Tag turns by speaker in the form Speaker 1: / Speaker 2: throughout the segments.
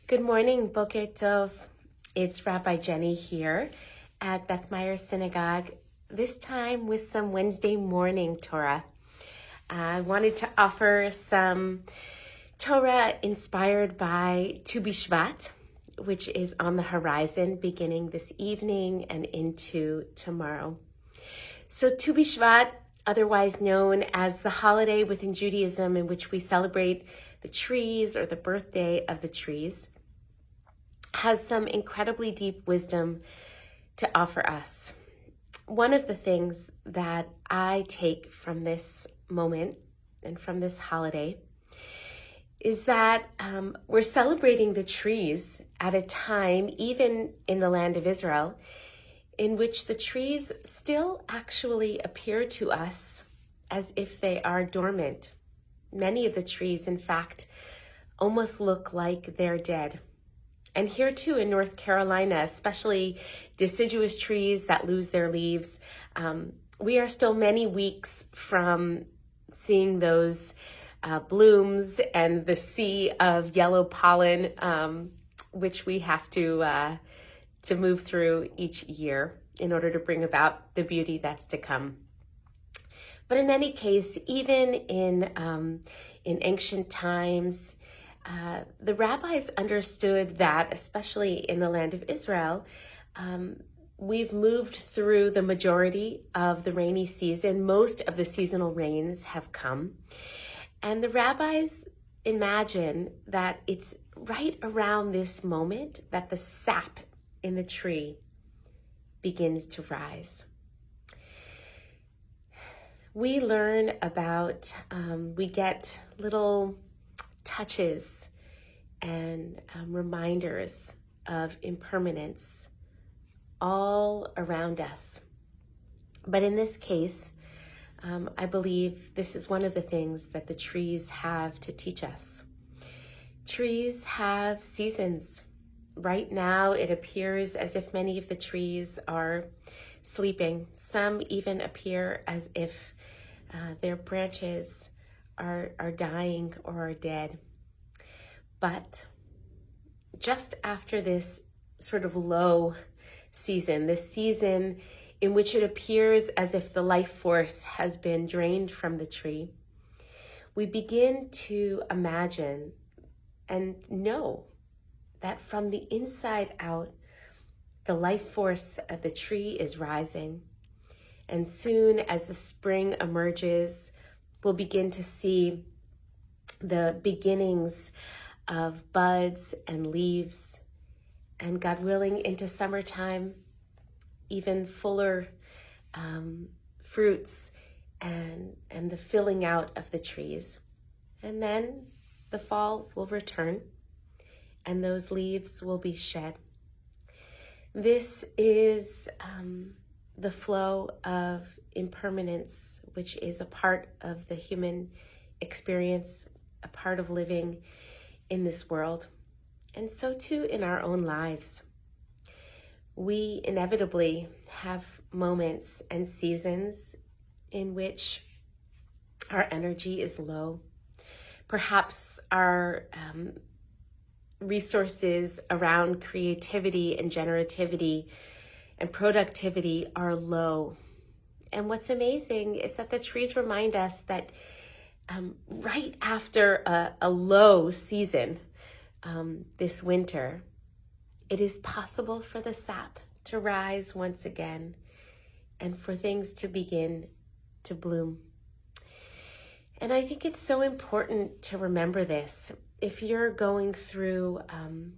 Speaker 1: Good morning, Boker Tov. It's Rabbi Jenny here at Beth Meyer Synagogue, this time with some Wednesday morning Torah. I wanted to offer some Torah inspired by Tu B'Shvat, which is on the horizon beginning this evening and into tomorrow. So Tu B'Shvat, otherwise known as the holiday within Judaism in which we celebrate the trees or the birthday of the trees, has some incredibly deep wisdom to offer us. One of the things that I take from this moment and from this holiday is that we're celebrating the trees at a time, even in the land of Israel, in which the trees still actually appear to us as if they are dormant. Many of the trees, in fact, almost look like they're dead. And here too in North Carolina, especially deciduous trees that lose their leaves, we are still many weeks from seeing those blooms and the sea of yellow pollen, which we have to move through each year in order to bring about the beauty that's to come. But in any case, even in ancient times, the rabbis understood that, especially in the land of Israel, we've moved through the majority of the rainy season. Most of the seasonal rains have come. And the rabbis imagine that it's right around this moment that the sap in the tree begins to rise. We learn about, we get little touches and reminders of impermanence all around us. But in this case, I believe this is one of the things that the trees have to teach us. Trees have seasons. Right now, it appears as if many of the trees are sleeping. Some even appear as if their branches are dying or are dead. But just after this sort of low season, this season in which it appears as if the life force has been drained from the tree, we begin to imagine and know that from the inside out, the life force of the tree is rising. And soon as the spring emerges, we'll begin to see the beginnings of buds and leaves, and God willing, into summertime, even fuller fruits and the filling out of the trees. And then the fall will return and those leaves will be shed. This is the flow of impermanence, which is a part of the human experience, a part of living in this world. And so too in our own lives. We inevitably have moments and seasons in which our energy is low. Perhaps our resources around creativity and generativity and productivity are low. And what's amazing is that the trees remind us that right after a low season this winter, it is possible for the sap to rise once again and for things to begin to bloom. And I think it's so important to remember this. If you're going through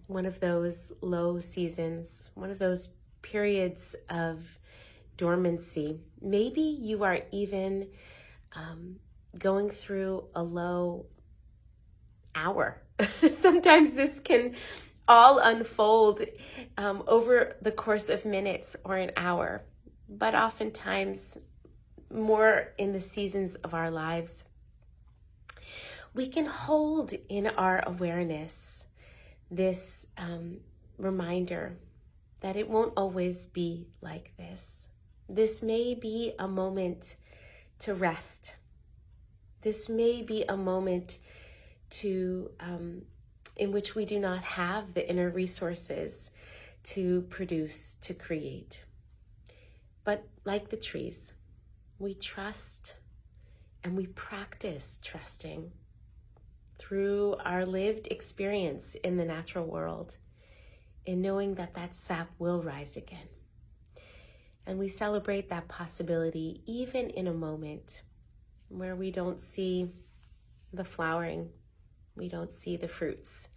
Speaker 1: one of those low seasons, one of those periods of dormancy, maybe you are even going through a low hour. Sometimes this can all unfold over the course of minutes or an hour, but oftentimes more in the seasons of our lives. We can hold in our awareness this reminder that it won't always be like this. This may be a moment to rest. This may be a moment to in which we do not have the inner resources to produce, to create. But like the trees, we trust and we practice trusting through our lived experience in the natural world, in knowing that that sap will rise again. And we celebrate that possibility even in a moment where we don't see the flowering, we don't see the fruits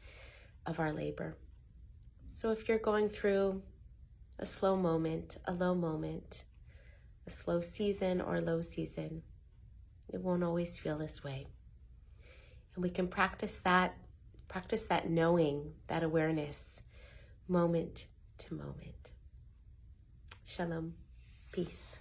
Speaker 1: of our labor. So if you're going through a slow moment, a low moment, a slow season or low season, it won't always feel this way. And we can practice that knowing, that awareness, moment to moment. Shalom. Peace.